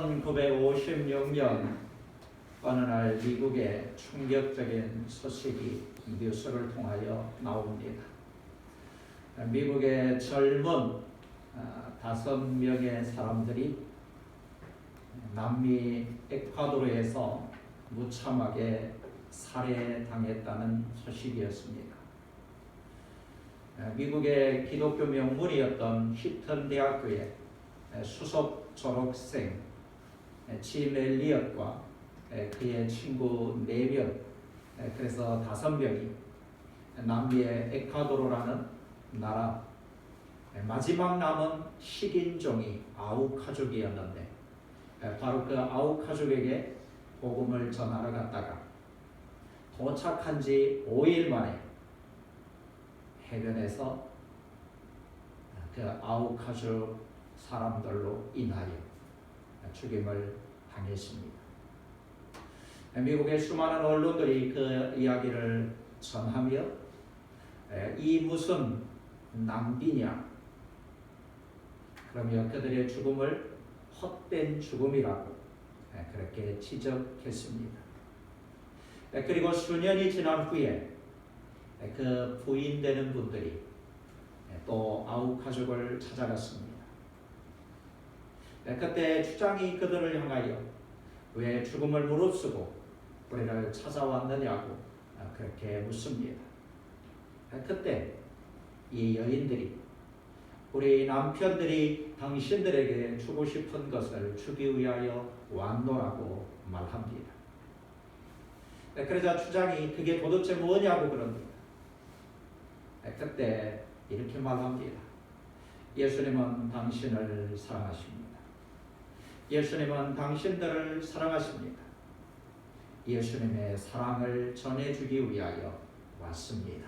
1956년 어느 날 미국의 충격적인 소식이 뉴스를 통하여 나옵니다. 미국의 젊은 5명의 사람들이 남미 에콰도르에서 무참하게 살해당했다는 소식이었습니다. 미국의 기독교 명문이었던 히튼 대학교의 수석 졸업생 짐 엘리엇과 그의 친구 4명, 그래서 5명이 남미의 에콰도르라는 나라 마지막 남은 식인종이 아우카족이었는데 바로 그 아우카족에게 복음을 전하러 갔다가 도착한 지 5일 만에 해변에서 그 아우카족 사람들로 인하여 죽임을 당했습니다. 미국의 수많은 언론들이 그 이야기를 전하며 이 무슨 낭비냐, 그러며 그들의 죽음을 헛된 죽음이라고 그렇게 지적했습니다. 그리고 수년이 지난 후에 그 부인되는 분들이 또 아우카족을 찾아갔습니다. 그때 추장이 그들을 향하여 왜 죽음을 무릅쓰고 우리를 찾아왔느냐고 그렇게 묻습니다. 그때 이 여인들이 우리 남편들이 당신들에게 주고 싶은 것을 주기 위하여 왔노라고 말합니다. 그러자 추장이 그게 도대체 뭐냐고 그럽니다. 그때 이렇게 말합니다. 예수님은 당신을 사랑하십니다. 예수님은 당신들을 사랑하십니다. 예수님의 사랑을 전해주기 위하여 왔습니다.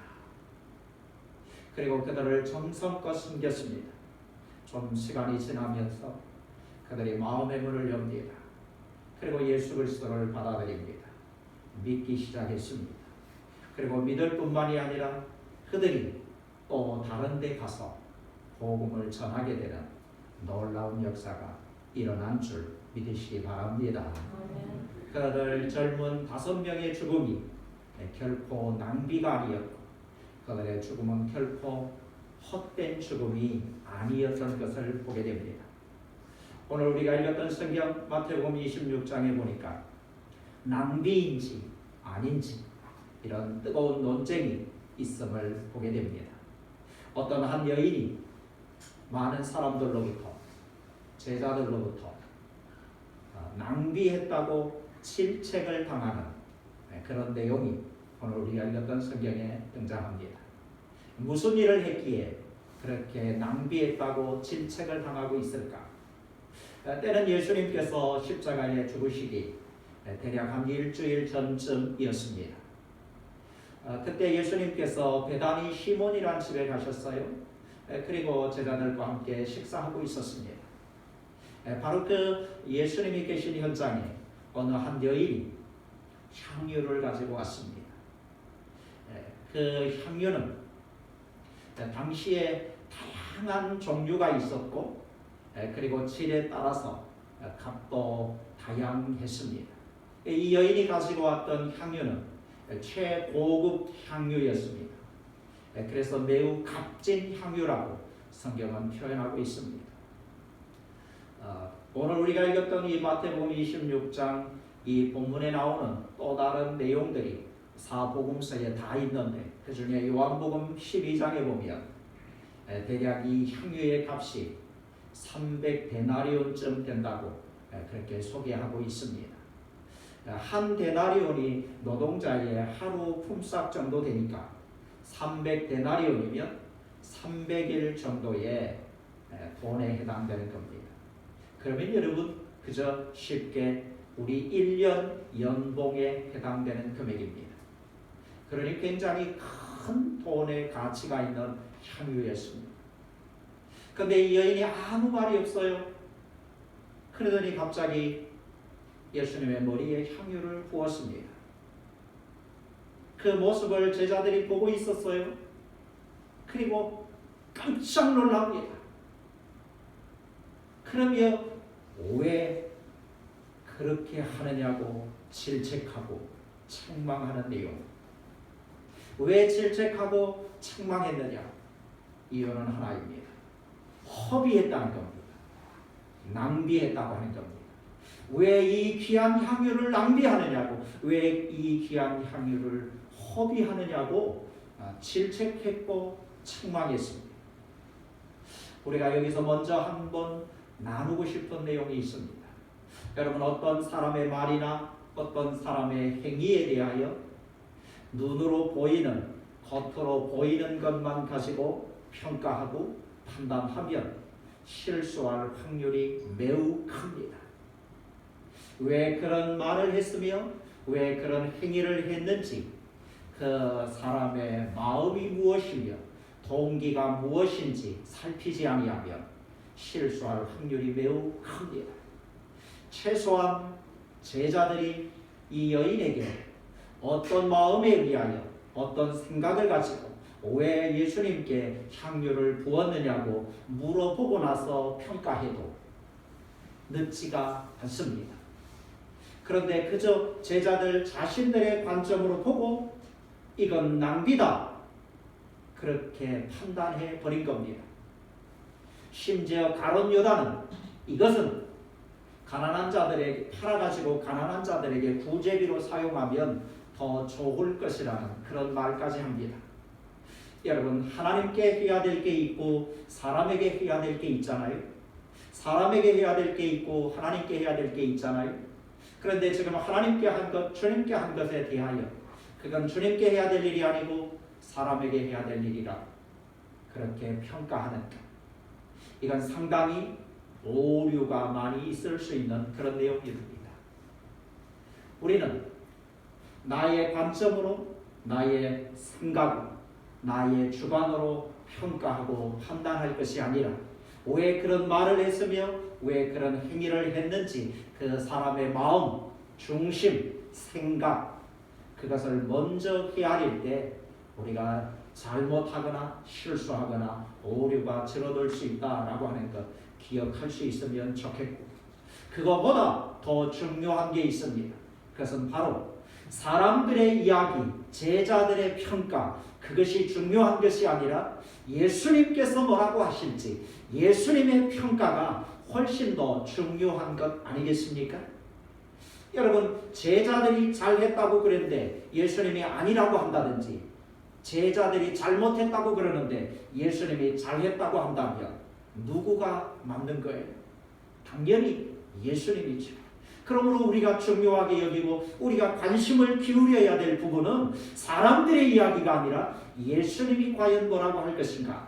그리고 그들을 정성껏 섬겼습니다. 좀 시간이 지나면서 그들이 마음의 문을 엽니다. 그리고 예수 그리스도를 받아들입니다. 믿기 시작했습니다. 그리고 믿을 뿐만이 아니라 그들이 또 다른 데 가서 복음을 전하게 되는 놀라운 역사가 일어난 줄 믿으시기 바랍니다. 그들 젊은 5명의 죽음이 결코 낭비가 아니었고 그들의 죽음은 결코 헛된 죽음이 아니었던 것을 보게 됩니다. 오늘 우리가 읽었던 성경 마태복음 26장에 보니까 낭비인지 아닌지 이런 뜨거운 논쟁이 있음을 보게 됩니다. 어떤 한 여인이 많은 사람들로부터 제자들로부터 낭비했다고 질책을 당하는 그런 내용이 오늘 우리가 읽었던 성경에 등장합니다. 무슨 일을 했기에 그렇게 낭비했다고 질책을 당하고 있을까? 때는 예수님께서 십자가에 죽으시기 대략 한 일주일 전쯤이었습니다. 그때 예수님께서 베다니 시몬이라는 집에 가셨어요. 그리고 제자들과 함께 식사하고 있었습니다. 바로 그 예수님이 계신 현장에 어느 한 여인이 향유를 가지고 왔습니다. 그 향유는 당시에 다양한 종류가 있었고 그리고 질에 따라서 값도 다양했습니다. 이 여인이 가지고 왔던 향유는 최고급 향유였습니다. 그래서 매우 값진 향유라고 성경은 표현하고 있습니다. 오늘 우리가 읽었던 이 마태복음 26장 이 본문에 나오는 또 다른 내용들이 사복음서에 다 있는데 그 중에 요한복음 12장에 보면 대략 이 향유의 값이 300데나리온쯤 된다고 그렇게 소개하고 있습니다. 한 데나리온이 노동자의 하루 품삯 정도 되니까 300데나리온이면 300일 정도의 돈에 해당되는 겁니다. 그러면 여러분 그저 쉽게 우리 1년 연봉에 해당되는 금액입니다. 그러니 굉장히 큰 돈의 가치가 있는 향유였습니다. 그런데 이 여인이 아무 말이 없어요. 그러더니 갑자기 예수님의 머리에 향유를 부었습니다. 그 모습을 제자들이 보고 있었어요. 그리고 깜짝 놀랍니다. 그러며 왜 그렇게 하느냐고 질책하고 책망하는 내용. 왜 질책하고 책망했느냐? 이유는 하나입니다. 허비했다는 겁니다. 낭비했다고 하는 겁니다. 왜 이 귀한 향유를 낭비하느냐고, 왜 이 귀한 향유를 허비하느냐고 질책했고 책망했습니다. 우리가 여기서 먼저 한번 나누고 싶은 내용이 있습니다. 여러분, 어떤 사람의 말이나 어떤 사람의 행위에 대하여 눈으로 보이는, 겉으로 보이는 것만 가지고 평가하고 판단하면 실수할 확률이 매우 큽니다. 왜 그런 말을 했으며 왜 그런 행위를 했는지, 그 사람의 마음이 무엇이며 동기가 무엇인지 살피지 아니하면 실수할 확률이 매우 큽니다. 최소한 제자들이 이 여인에게 어떤 마음에 의하여 어떤 생각을 가지고 왜 예수님께 향유를 부었느냐고 물어보고 나서 평가해도 늦지가 않습니다. 그런데 그저 제자들 자신들의 관점으로 보고 이건 낭비다, 그렇게 판단해 버린 겁니다. 심지어 가룟 유다는 이것은 가난한 자들에게 팔아가지고 가난한 자들에게 구제비로 사용하면 더 좋을 것이라는 그런 말까지 합니다. 여러분, 하나님께 해야 될 게 있고 사람에게 해야 될 게 있잖아요. 사람에게 해야 될 게 있고 하나님께 해야 될 게 있잖아요. 그런데 지금 하나님께 한 것, 주님께 한 것에 대하여 그건 주님께 해야 될 일이 아니고 사람에게 해야 될 일이라 그렇게 평가하는 것, 이건 상당히 오류가 많이 있을 수 있는 그런 내용입니다. 우리는 나의 관점으로, 나의 생각으로, 나의 주관으로 평가하고 판단할 것이 아니라 왜 그런 말을 했으며 왜 그런 행위를 했는지 그 사람의 마음, 중심, 생각, 그것을 먼저 헤아릴 때 우리가 잘못하거나 실수하거나 오류가 줄어들 수 있다라고 하는 것 기억할 수 있으면 좋겠고, 그거보다 더 중요한 게 있습니다. 그것은 바로 사람들의 이야기, 제자들의 평가, 그것이 중요한 것이 아니라 예수님께서 뭐라고 하실지, 예수님의 평가가 훨씬 더 중요한 것 아니겠습니까? 여러분, 제자들이 잘했다고 그랬는데 예수님이 아니라고 한다든지, 제자들이 잘못했다고 그러는데 예수님이 잘했다고 한다면 누구가 맞는 거예요? 당연히 예수님이죠. 그러므로 우리가 중요하게 여기고 우리가 관심을 기울여야 될 부분은 사람들의 이야기가 아니라 예수님이 과연 뭐라고 할 것인가?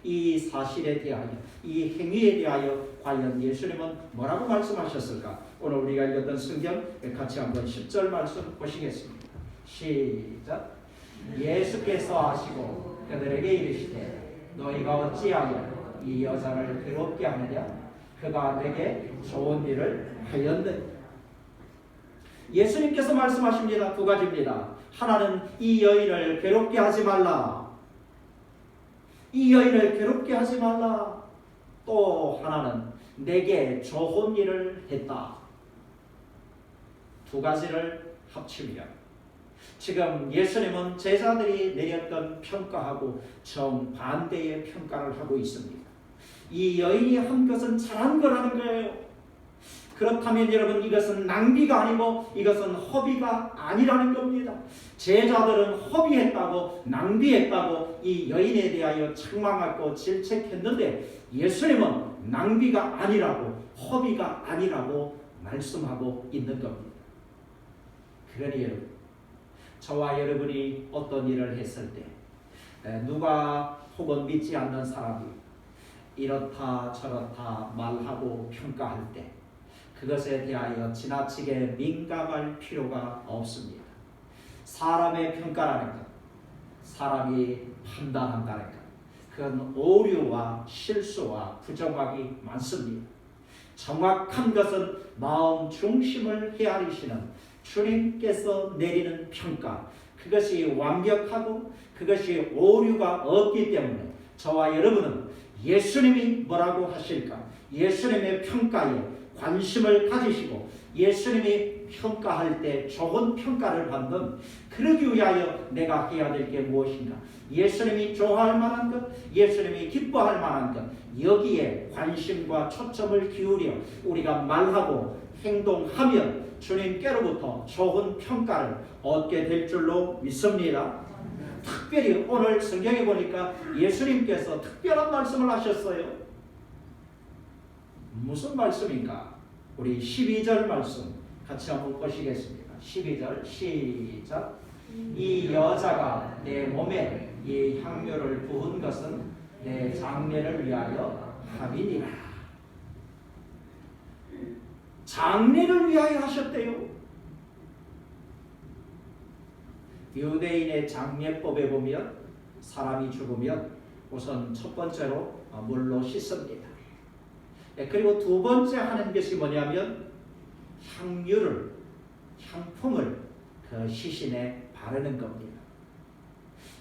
이 사실에 대하여, 이 행위에 대하여 과연 예수님은 뭐라고 말씀하셨을까? 오늘 우리가 읽었던 성경 같이 한번 10절 말씀 보시겠습니다. 시작. 예수께서 하시고 그들에게 이르시되 너희가 어찌하여 이 여자를 괴롭게 하느냐? 그가 내게 좋은 일을 하였느냐? 예수님께서 말씀하십니다. 두 가지입니다. 하나는 이 여인을 괴롭게 하지 말라. 이 여인을 괴롭게 하지 말라. 또 하나는 내게 좋은 일을 했다. 두 가지를 합치면 지금 예수님은 제자들이 내렸던 평가하고 정반대의 평가를 하고 있습니다. 이 여인이 한 것은 잘한 거라는 거예요. 그렇다면 여러분, 이것은 낭비가 아니고 이것은 허비가 아니라는 겁니다. 제자들은 허비했다고, 낭비했다고 이 여인에 대하여 책망하고 질책했는데 예수님은 낭비가 아니라고, 허비가 아니라고 말씀하고 있는 겁니다. 그러니 여러분, 저와 여러분이 어떤 일을 했을 때 누가 혹은 믿지 않는 사람이 이렇다 저렇다 말하고 평가할 때 그것에 대하여 지나치게 민감할 필요가 없습니다. 사람의 평가라는 것, 사람이 판단한다는 것, 그건 오류와 실수와 부정확이 많습니다. 정확한 것은 마음 중심을 헤아리시는 주님께서 내리는 평가, 그것이 완벽하고 그것이 오류가 없기 때문에 저와 여러분은 예수님이 뭐라고 하실까, 예수님의 평가에 관심을 가지시고 예수님이 평가할 때 좋은 평가를 받는, 그러기 위하여 내가 해야 될 게 무엇인가, 예수님이 좋아할 만한 것, 예수님이 기뻐할 만한 것, 여기에 관심과 초점을 기울여 우리가 말하고 행동하면 주님께로부터 좋은 평가를 얻게 될 줄로 믿습니다. 특별히 오늘 성경에 보니까 예수님께서 특별한 말씀을 하셨어요. 무슨 말씀인가? 우리 12절 말씀 같이 한번 보시겠습니다. 12절 시작. 이 여자가 내 몸에 이 향료를 부은 것은 내 장례를 위하여 함이니라. 장례를 위하여 하셨대요. 유대인의 장례법에 보면 사람이 죽으면 우선 첫 번째로 물로 씻습니다. 그리고 두 번째 하는 것이 뭐냐면 향품을 그 시신에 바르는 겁니다.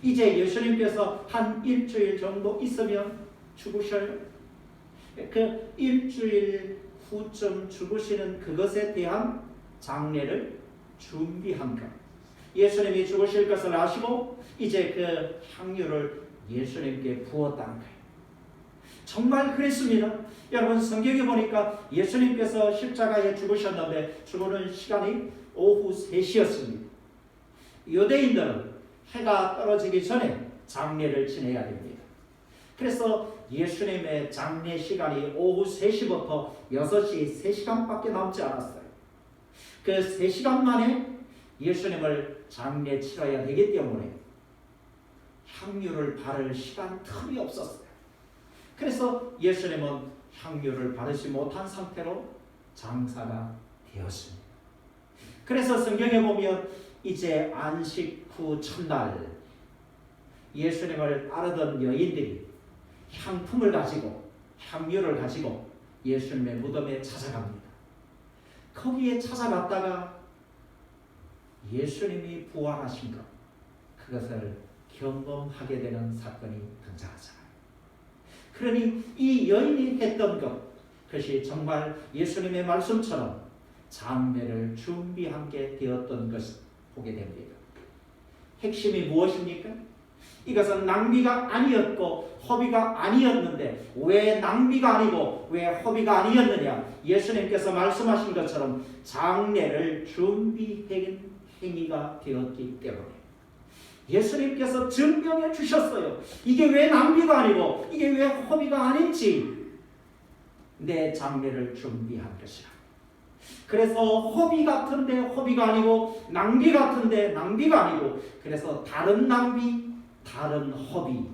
이제 예수님께서 한 일주일 정도 있으면 죽으셔요. 그 일주일 후쯤 죽으시는 그것에 대한 장례를 준비한 것. 예수님이 죽으실 것을 아시고 이제 그 향유를 예수님께 부었다는 거예요. 정말 그랬습니다. 여러분 성경에 보니까 예수님께서 십자가에 죽으셨는데 죽는 시간이 오후 3시였습니다. 유대인들은 해가 떨어지기 전에 장례를 지내야 됩니다. 그래서 예수님의 장례 시간이 오후 3시부터 6시 3시간밖에 남지 않았어요. 그 3시간 만에 예수님을 장례 치러야 되기 때문에 향유를 바를 시간 틈이 없었어요. 그래서 예수님은 향유를 바르지 못한 상태로 장사가 되었습니다. 그래서 성경에 보면 이제 안식 후 첫날 예수님을 따르던 여인들이 향품을 가지고 향유를 가지고 예수님의 무덤에 찾아갑니다. 거기에 찾아갔다가 예수님이 부활하신 것, 그것을 경험하게 되는 사건이 등장하잖아요. 그러니 이 여인이 했던 것, 그것이 정말 예수님의 말씀처럼 장례를 준비한 게 되었던 것을 보게 됩니다. 핵심이 무엇입니까? 이것은 낭비가 아니었고 허비가 아니었는데 왜 낭비가 아니고 왜 허비가 아니었느냐? 예수님께서 말씀하신 것처럼 장례를 준비한 행위가 되었기 때문에 예수님께서 증명해 주셨어요. 이게 왜 낭비가 아니고 이게 왜 허비가 아닌지, 내 장례를 준비한 것이라. 그래서 허비 같은데 허비가 아니고 낭비 같은데 낭비가 아니고, 그래서 다른 낭비 다른 허비.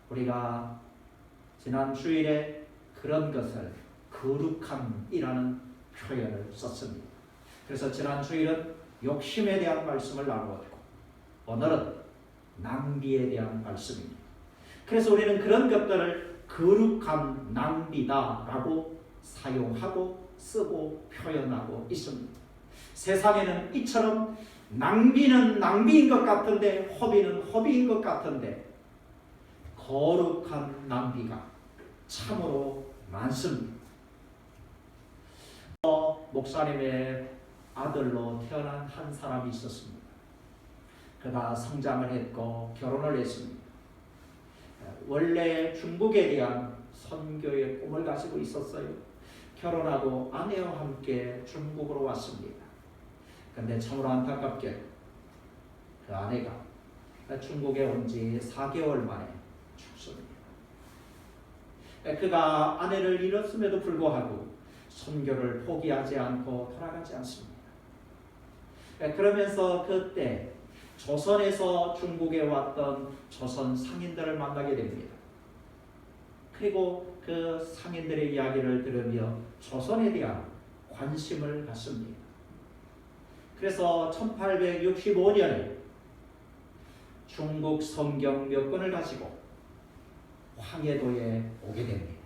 우리가 지난 주일에 그런 것을 거룩함이라는 표현을 썼습니다. 그래서 지난 주일은 욕심에 대한 말씀을 나누었고 오늘은 낭비에 대한 말씀입니다. 그래서 우리는 그런 것들을 거룩한 낭비다라고 사용하고 쓰고 표현하고 있습니다. 세상에는 이처럼 낭비는 낭비인 것 같은데 허비는 허비인 것 같은데 거룩한 낭비가 참으로 많습니다. 목사님의 아들로 태어난 한 사람이 있었습니다. 그가 성장을 했고 결혼을 했습니다. 원래 중국에 대한 선교의 꿈을 가지고 있었어요. 결혼하고 아내와 함께 중국으로 왔습니다. 그런데 참으로 안타깝게 그 아내가 중국에 온 지 4개월 만에 죽습니다. 그가 아내를 잃었음에도 불구하고 선교를 포기하지 않고 돌아가지 않습니다. 그러면서 그때 조선에서 중국에 왔던 조선 상인들을 만나게 됩니다. 그리고 그 상인들의 이야기를 들으며 조선에 대한 관심을 갖습니다. 그래서 1865년에 중국 성경 몇 권을 가지고 황해도에 오게 됩니다.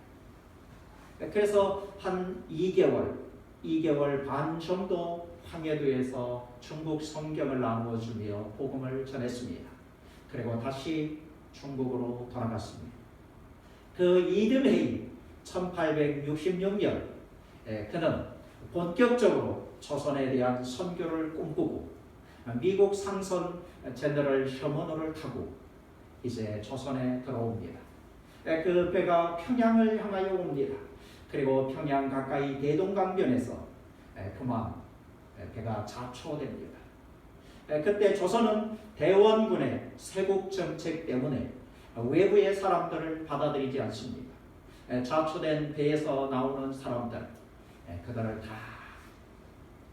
그래서 한 2개월 반 정도 황해도에서 중국 성경을 나누어주며 복음을 전했습니다. 그리고 다시 중국으로 돌아갔습니다. 그 이듬해인 1866년 그는 본격적으로 조선에 대한 선교를 꿈꾸고 미국 상선 제너럴 셔먼호를 타고 이제 조선에 들어옵니다. 그 배가 평양을 향하여 옵니다. 그리고 평양 가까이 대동강변에서 그만 배가 자초됩니다. 그때 조선은 대원군의 세국 정책 때문에 외부의 사람들을 받아들이지 않습니다. 자초된 배에서 나오는 사람들, 그들을 다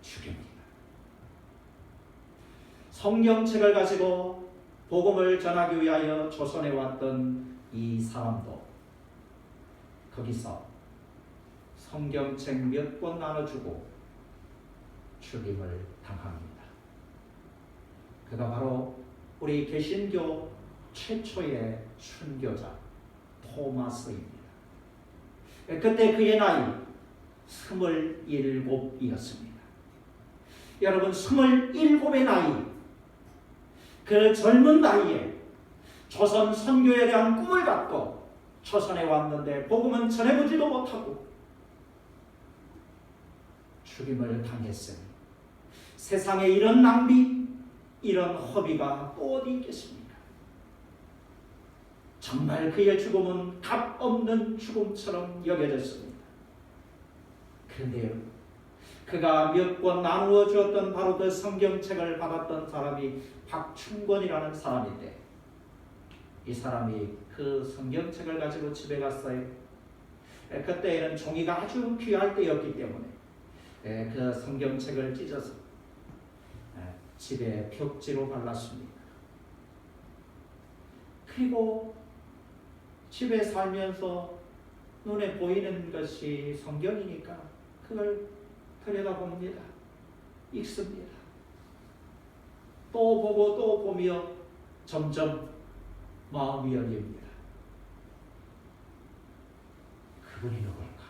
죽입니다. 성경책을 가지고 복음을 전하기 위하여 조선에 왔던 이 사람도 거기서 성경책 몇 권 나눠주고 죽임을 당합니다. 그가 바로 우리 개신교 최초의 순교자 토마스입니다. 그때 그의 나이 27이었습니다. 여러분, 27의 나이, 그 젊은 나이에 조선 선교에 대한 꿈을 갖고 조선에 왔는데 복음은 전해보지도 못하고 죽임을 당했으니 세상에 이런 낭비, 이런 허비가 또 어디 있겠습니까? 정말 그의 죽음은 값 없는 죽음처럼 여겨졌습니다. 그런데요, 그가 몇 권 나누어 주었던 바로 그 성경책을 받았던 사람이 박충권이라는 사람인데, 이 사람이 그 성경책을 가지고 집에 갔어요. 그때에는 종이가 아주 귀할 때였기 때문에 그 성경책을 찢어서 집에 벽지로 발랐습니다. 그리고 집에 살면서 눈에 보이는 것이 성경이니까 그걸 들여다봅니다. 읽습니다. 또 보고 또 보며 점점 마음이 열립니다. 그분이 누굴까?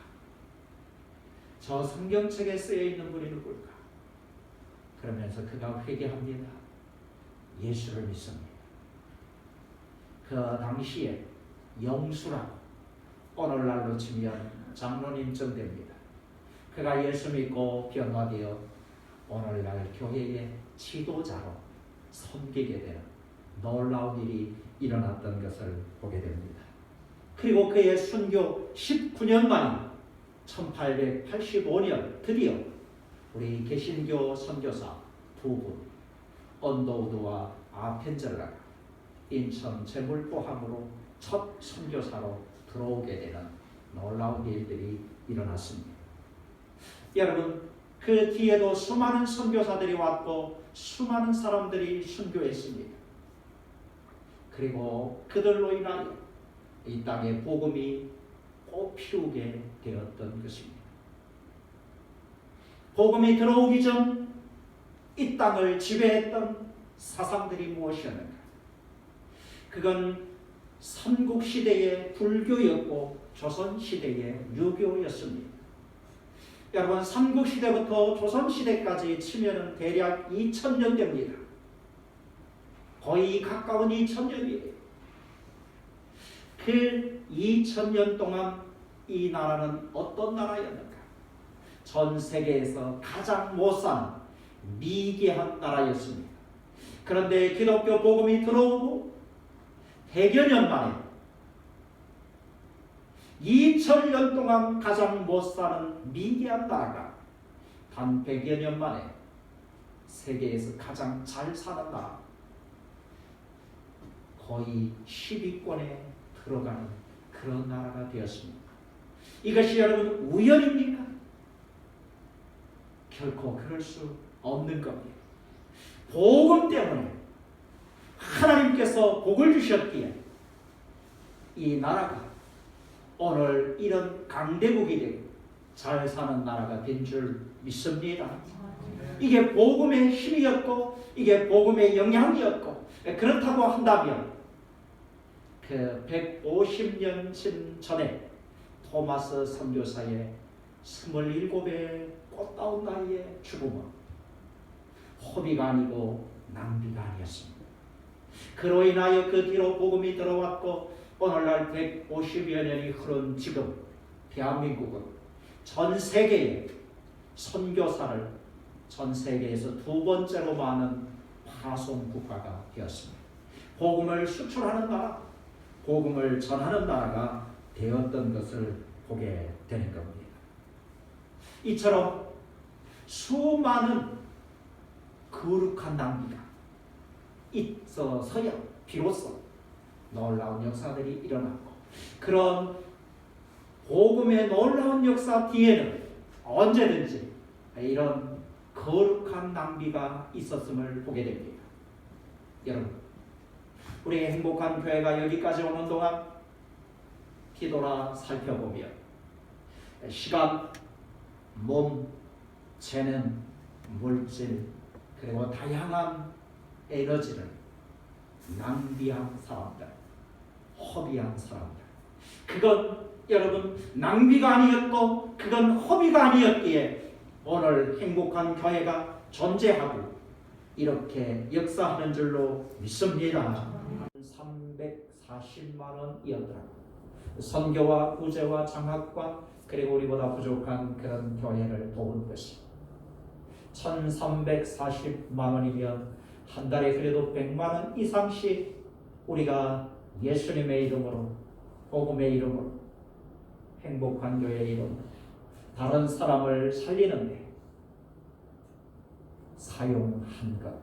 저 성경책에 쓰여 있는 분이 누굴까? 그러면서 그가 회개합니다. 예수를 믿습니다. 그 당시에 영수라고 오늘날로 치면 장로님쯤 됩니다. 그가 예수 믿고 변화되어 오늘날 교회의 지도자로 섬기게 되는 놀라운 일이 일어났던 것을 보게 됩니다. 그리고 그의 순교 19년 만인 1885년 드디어 우리 개신교 선교사 두 분, 언더우드와 아펜젤라가 인천 제물포항으로 첫 선교사로 들어오게 되는 놀라운 일들이 일어났습니다. 여러분, 그 뒤에도 수많은 선교사들이 왔고 수많은 사람들이 순교했습니다. 그리고 그들로 인하여 이 땅에 복음이 꽃피우게 되었던 것입니다. 복음이 들어오기 전 이 땅을 지배했던 사상들이 무엇이었는가? 그건 삼국시대의 불교였고 조선시대의 유교였습니다. 여러분, 삼국시대부터 조선시대까지 치면은 대략 2000년 됩니다. 거의 가까운 2000년이에요. 그 2000년 동안 이 나라는 어떤 나라였는가? 전 세계에서 가장 못사는 미개한 나라였습니다. 그런데 기독교 복음이 들어오고 100여 년 만에 2000년 동안 가장 못사는 미개한 나라가 단 100여 년 만에 세계에서 가장 잘 사는 나라, 거의 10위권에 들어가는 그런 나라가 되었습니다. 이것이 여러분 우연입니까? 결코 그럴 수 없는 겁니다. 복음 때문에 하나님께서 복을 주셨기에 이 나라가 오늘 이런 강대국이 되고 잘 사는 나라가 된 줄 믿습니다. 이게 복음의 힘이었고 이게 복음의 영향이었고, 그렇다고 한다면 그 150년쯤 전에 토마스 선교사의 27의 꽃다운 나이의 죽음은 허비가 아니고 낭비가 아니었습니다. 그로 인하여 그 뒤로 복음이 들어왔고 오늘날 150여 년이 흐른 지금 대한민국은 전 세계에 선교사를 전 세계에서 두 번째로 많은 파송 국가가 되었습니다. 복음을 수출하는 나라, 복음을 전하는 나라가 되었던 것을 보게 되는 겁니다. 이처럼 수많은 거룩한 낭비가 있어서야 비로소 놀라운 역사들이 일어났고, 그런 복음의 놀라운 역사 뒤에는 언제든지 이런 거룩한 낭비가 있었음을 보게 됩니다. 여러분, 우리의 행복한 교회가 여기까지 오는 동안 뒤돌아 살펴보면 시간, 몸, 재능, 물질, 그리고 다양한 에너지를 낭비한 사람들, 허비한 사람들, 그건 여러분 낭비가 아니었고 그건 허비가 아니었기에 오늘 행복한 교회가 존재하고 이렇게 역사하는 줄로 믿습니다. 340만 원이었더라고요. 선교와 구제와 장학과 그리고 우리보다 부족한 그런 교회를 도운 것이 1340만 원이면 한 달에 그래도 100만 원 이상씩 우리가 예수님의 이름으로, 복음의 이름으로, 행복한 교회의 이름으로 다른 사람을 살리는데 사용한 것,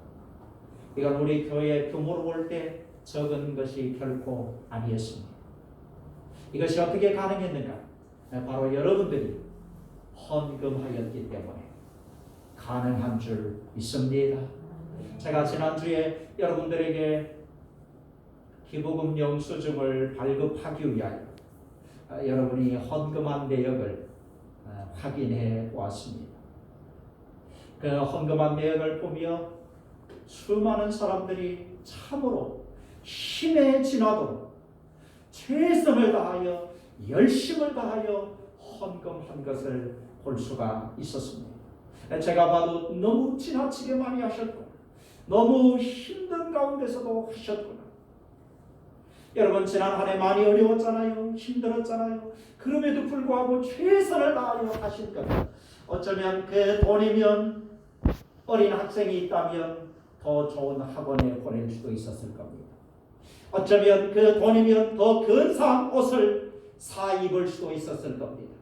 이건 우리 교회 규모로 볼 때 적은 것이 결코 아니었습니다. 이것이 어떻게 가능했는가? 바로 여러분들이 헌금하였기 때문에 가능한 줄 믿습니다. 제가 지난주에 여러분들에게 기부금 영수증을 발급하기 위하여 여러분이 헌금한 내역을 확인해 보았습니다. 그 헌금한 내역을 보며 수많은 사람들이 참으로 힘에 지나도록 최선을 다하여 열심을 다하여 헌금한 것을 볼 수가 있었습니다. 제가 봐도 너무 지나치게 많이 하셨고 너무 힘든 가운데서도 하셨구나. 여러분, 지난 한 해 많이 어려웠잖아요. 힘들었잖아요. 그럼에도 불구하고 최선을 다하여 하신 것. 어쩌면 그 돈이면 어린 학생이 있다면 더 좋은 학원에 보낼 수도 있었을 겁니다. 어쩌면 그 돈이면 더 근사한 옷을 사 입을 수도 있었을 겁니다.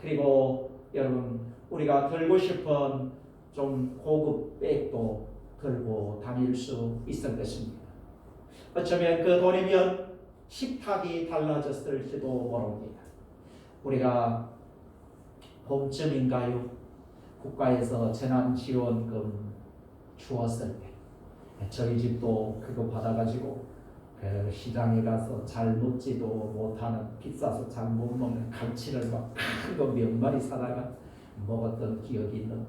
그리고 여러분, 우리가 들고 싶은 좀 고급 백도 들고 다닐 수 있을 것입니다. 어쩌면 그 돈이면 식탁이 달라졌을지도 모릅니다. 우리가 봄쯤인가요? 국가에서 재난지원금 주었을 때 저희 집도 그거 받아가지고 그 시장에 가서 잘 먹지도 못하는, 비싸서 잘 못 먹는 갈치를 막 큰 거 몇 마리 사다가 먹었던 기억이 있는데,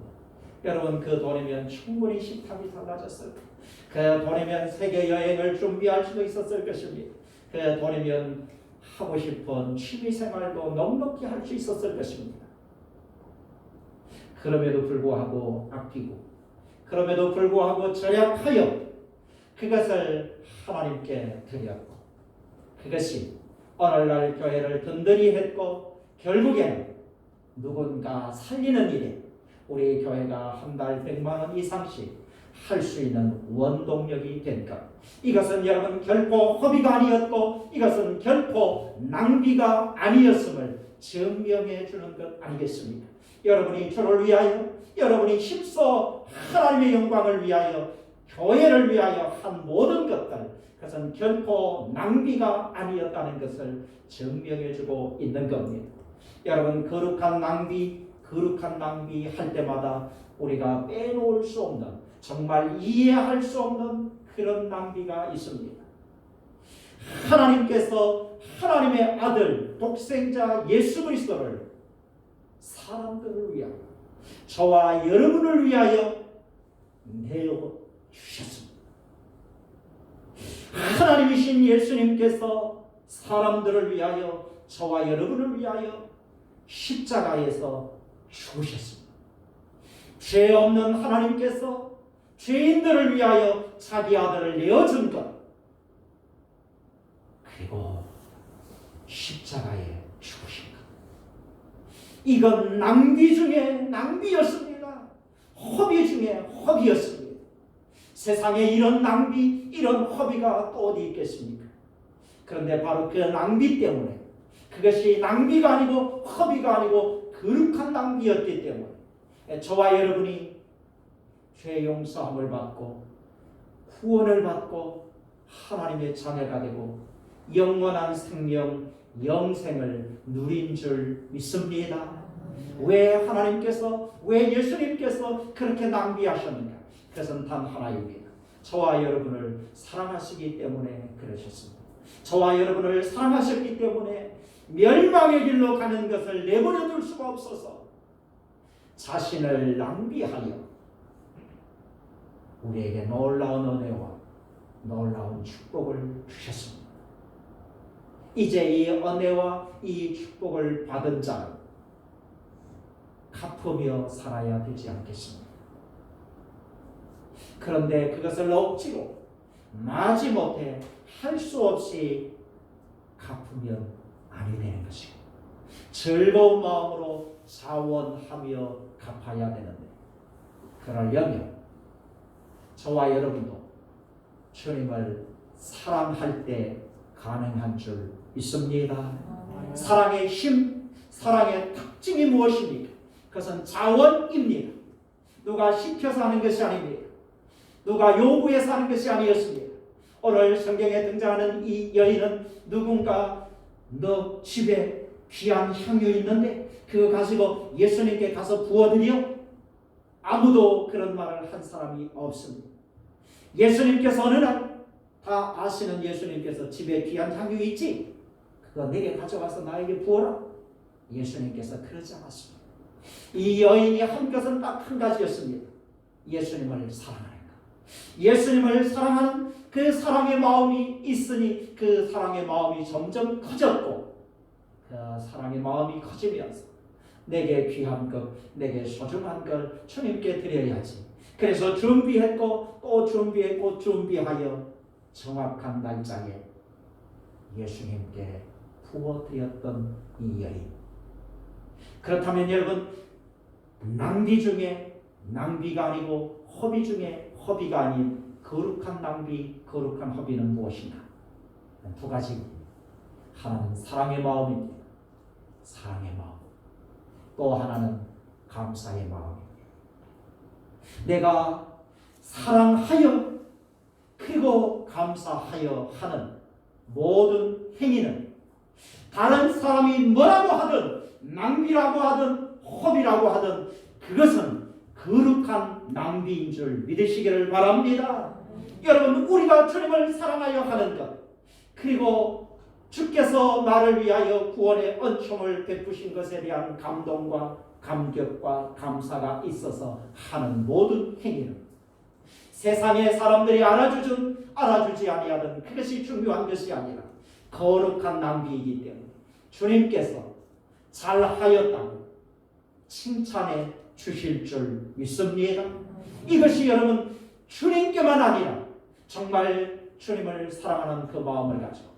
여러분, 그 돈이면 충분히 식탁이 달라졌을 거예요. 그 돈이면 세계 여행을 준비할 수도 있었을 것입니다. 그 돈이면 하고 싶은 취미 생활도 넉넉히 할 수 있었을 것입니다. 그럼에도 불구하고 아끼고, 그럼에도 불구하고 절약하여 그것을 하나님께 드렸고, 그것이 오늘날 교회를 든든히 했고, 결국에는 누군가 살리는 일에 우리 교회가 한 달 100만 원 이상씩 할 수 있는 원동력이 된 것. 이것은 여러분 결코 허비가 아니었고 이것은 결코 낭비가 아니었음을 증명해 주는 것 아니겠습니까? 여러분이 저를 위하여, 여러분이 힘써 하나님의 영광을 위하여, 교회를 위하여 한 모든 것들, 그것은 결코 낭비가 아니었다는 것을 증명해 주고 있는 겁니다. 여러분, 거룩한 낭비 할 때마다 우리가 빼놓을 수 없는, 정말 이해할 수 없는 그런 낭비가 있습니다. 하나님께서 하나님의 아들 독생자 예수 그리스도를 사람들을 위하여, 저와 여러분을 위하여 내어 주셨습니다. 하나님이신 예수님께서 사람들을 위하여, 저와 여러분을 위하여 십자가에서 죽으셨습니다. 죄 없는 하나님께서 죄인들을 위하여 자기 아들을 내어준 것, 그리고 십자가에 죽으신 것, 이건 낭비 중에 낭비였습니다. 허비 중에 허비였습니다. 세상에 이런 낭비, 이런 허비가 또 어디 있겠습니까? 그런데 바로 그 낭비 때문에, 그것이 낭비가 아니고 허비가 아니고 거룩한 낭비였기 때문에 저와 여러분이 죄 용서함을 받고 구원을 받고 하나님의 자녀가 되고 영원한 생명, 영생을 누린 줄 믿습니다. 왜 하나님께서, 왜 예수님께서 그렇게 낭비하셨는가? 그것은 단 하나입니다. 저와 여러분을 사랑하시기 때문에 그러셨습니다. 저와 여러분을 사랑하셨기 때문에 멸망의 길로 가는 것을 내버려 둘 수가 없어서 자신을 낭비하여 우리에게 놀라운 은혜와 놀라운 축복을 주셨습니다. 이제 이 은혜와 이 축복을 받은 자는 갚으며 살아야 되지 않겠습니까? 그런데 그것을 억지로 마지못해 할 수 없이 갚으면 아니 되는 것이고 즐거운 마음으로 자원하며 갚아야 되는데, 그러려면 저와 여러분도 주님을 사랑할 때 가능한 줄 믿습니다. 사랑의 힘, 사랑의 특징이 무엇입니까? 그것은 자원입니다. 누가 시켜서 하는 것이 아닙니다. 누가 요구해서 하는 것이 아니었습니다. 오늘 성경에 등장하는 이 여인은 누군가 너 집에 귀한 향유 있는데 그거 가지고 예수님께 가서 부어드려? 아무도 그런 말을 한 사람이 없습니다. 예수님께서 어느 날, 다 아시는 예수님께서 집에 귀한 향유 있지? 그거 내게 가져가서 나에게 부어라. 예수님께서 그러지 않았습니다. 이 여인이 한 것은 딱 한 가지였습니다. 예수님을 사랑하는 것. 예수님을 사랑하는 그 사랑의 마음이 있으니 그 사랑의 마음이 점점 커졌고, 그 사랑의 마음이 커지면서 내게 귀한 것, 내게 소중한 걸 주님께 드려야지. 그래서 준비했고 또 준비했고 준비하여 정확한 날짜에 예수님께 부어드렸던 이 여인. 그렇다면 여러분, 낭비 중에 낭비가 아니고 허비 중에 허비가 아닌 거룩한 낭비, 거룩한 허비는 무엇인가? 두 가지입니다. 하나는 사랑의 마음입니다. 사랑의 마음. 또 하나는 감사의 마음입니다. 내가 사랑하여 그리고 감사하여 하는 모든 행위는 다른 사람이 뭐라고 하든 낭비라고 하든 허비라고 하든 그것은 거룩한 낭비인 줄 믿으시기를 바랍니다. 여러분, 우리가 주님을 사랑하여 하는 것, 그리고 주께서 나를 위하여 구원의恩宠을 베푸신 것에 대한 감동과 감격과 감사가 있어서 하는 모든 행위는 세상의 사람들이 알아주지 아니하든 그것이 중요한 것이 아니라 거룩한 낭비이기 때문에 주님께서 잘하였다고 칭찬해 주실 줄 믿습니다. 이것이 여러분 주님께만 아니라 정말 주님을 사랑하는 그 마음을 가지고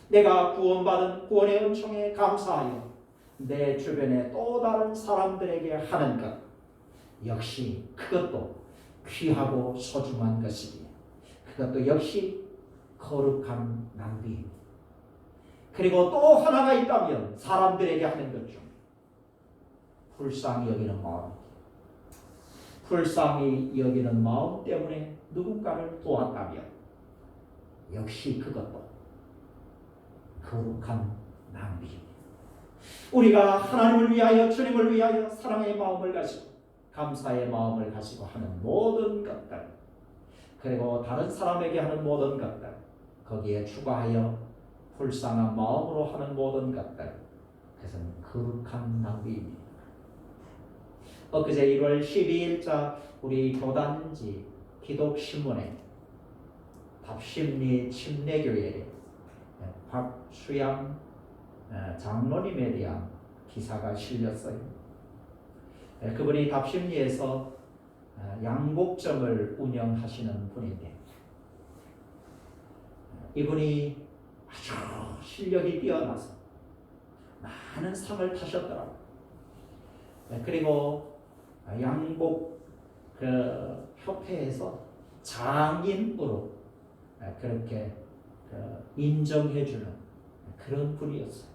내가 구원받은 구원의 은총에 감사하여 내 주변에 또 다른 사람들에게 하는 것, 역시 그것도 귀하고 소중한 것이기에 그것도 역시 거룩한 낭비입니다. 그리고 또 하나가 있다면 사람들에게 하는 것 중 불쌍히 여기는 마음, 불쌍히 여기는 마음 때문에 누군가를 도왔다면 역시 그것도 거룩한 낭비입니다. 우리가 하나님을 위하여, 주님을 위하여 사랑의 마음을 가지고 감사의 마음을 가지고 하는 모든 것들, 그리고 다른 사람에게 하는 모든 것들, 거기에 추가하여 불쌍한 마음으로 하는 모든 것들, 그것은 거룩한 낭비입니다. 엊그제 1월 12일자 우리 교단지 기독신문에 답심리 침례교회 박수양 장로님에 대한 기사가 실렸어요. 그분이 답심리에서 양복점을 운영하시는 분인데 이분이 아주 실력이 뛰어나서 많은 상을 타셨더라고요. 그리고 양복 그 협회에서 장인으로 그렇게 인정해주는 그런 분이었어요.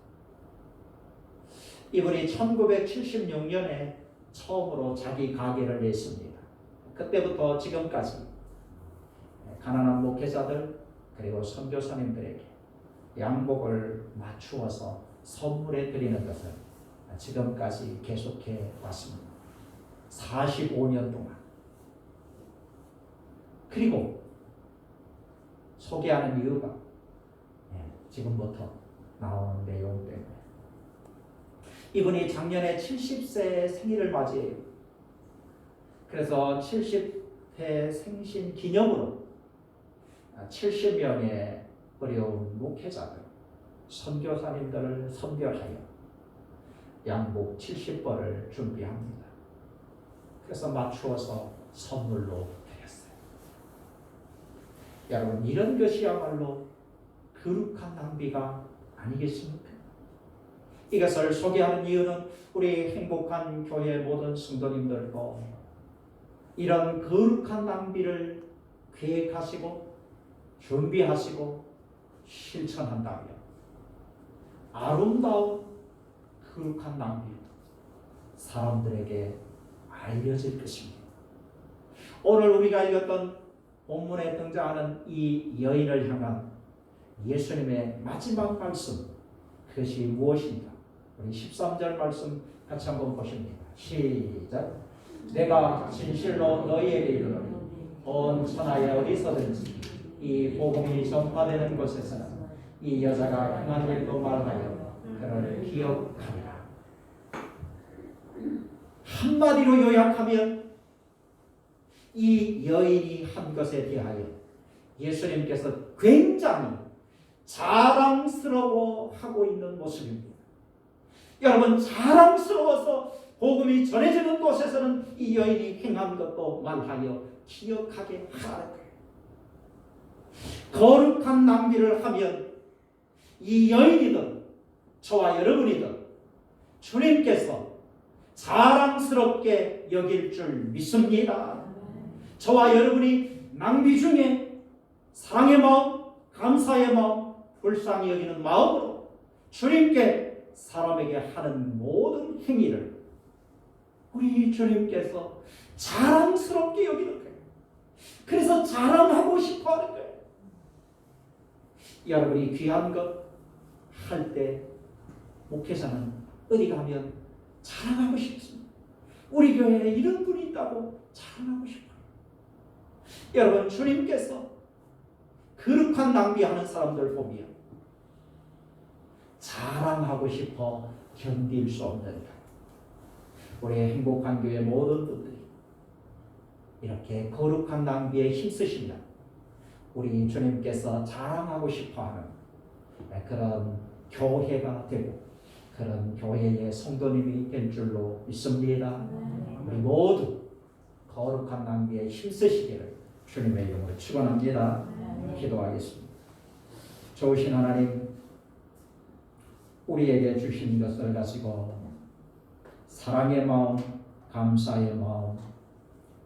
이분이 1976년에 처음으로 자기 가게를 냈습니다. 그때부터 지금까지 가난한 목회자들 그리고 선교사님들에게 양복을 맞추어서 선물해 드리는 것을 지금까지 계속해 왔습니다. 45년 동안. 그리고 소개하는 이유가 지금부터 나오는 내용 때문에 이분이 작년에 70세 생일을 맞이해요. 그래서 70회 생신 기념으로 70명의 어려운 목회자들, 선교사님들을 선별하여 양복 70벌을 준비합니다. 그래서 맞추어서 선물로 드렸어요. 여러분, 이런 것이야말로 거룩한 낭비가 아니겠습니까? 이것을 소개하는 이유는 우리 행복한 교회 모든 성도님들도 이런 거룩한 낭비를 계획하시고 준비하시고 실천한다면 아름다운 거룩한 낭비 사람들에게 알려질 것입니다. 오늘 우리가 읽었던 본문에 등장하는 이 여인을 향한 예수님의 마지막 말씀, 그것이 무엇인가? 우리 13절 말씀 같이 한번 보십니다. 시작. 내가 진실로 너희에게 이르노니 온 천하에 어디서든지 이 복음이 전파되는 곳에서는 이 여자가 행한 일도 말하여 그를 기억하리라. 한마디로 요약하면 이 여인이 한 것에 대하여 예수님께서 굉장히 자랑스러워하고 있는 모습입니다. 여러분, 자랑스러워서 복음이 전해지는 곳에서는 이 여인이 행한 것도 말하여 기억하게 하라. 거룩한 낭비를 하면 이 여인이든 저와 여러분이든 주님께서 자랑스럽게 여길 줄 믿습니다. 저와 여러분이 낭비 중에 사랑의 마음, 감사의 마음, 불쌍히 여기는 마음으로 주님께 사람에게 하는 모든 행위를 우리 주님께서 자랑스럽게 여기는 거예요. 그래서 자랑하고 싶어 하는 거예요. 여러분이 귀한 것 할 때 목회자는 어디 가면 자랑하고 싶습니다. 우리 교회에 이런 분이 있다고 자랑하고 싶어요. 여러분, 주님께서 거룩한 낭비하는 사람들 보면 자랑하고 싶어 견딜 수 없는 것. 우리 행복한 교회 모든 분들이 이렇게 거룩한 낭비에 힘쓰시면 우리 주님께서 자랑하고 싶어하는 그런 교회가 되고 그런 교회의 성도님이 될 줄로 믿습니다. 우리 모두 거룩한 낭비에 힘쓰시기를 주님의 이름으로 축원합니다. 기도하겠습니다. 좋으신 하나님, 우리에게 주신 것을 가지고 사랑의 마음, 감사의 마음,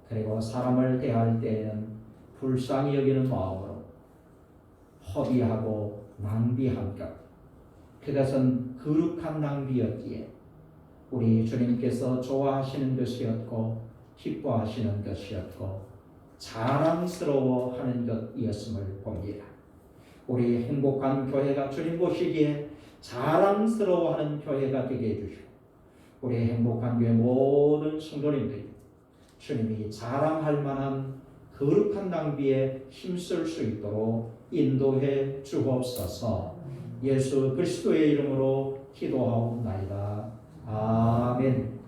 그리고 사람을 대할 때에는 불쌍히 여기는 마음으로 허비하고 낭비한 것, 그것은 거룩한 낭비였기에 우리 주님께서 좋아하시는 것이었고 기뻐하시는 것이었고 자랑스러워하는 것이었음을 봅니다. 우리 행복한 교회가 주님 보시기에 자랑스러워하는 교회가 되게 해주시고 우리 행복한 교회 모든 성도님들이 주님이 자랑할 만한 거룩한 낭비에 힘쓸 수 있도록 인도해 주옵소서. 예수 그리스도의 이름으로 기도하옵나이다. 아멘.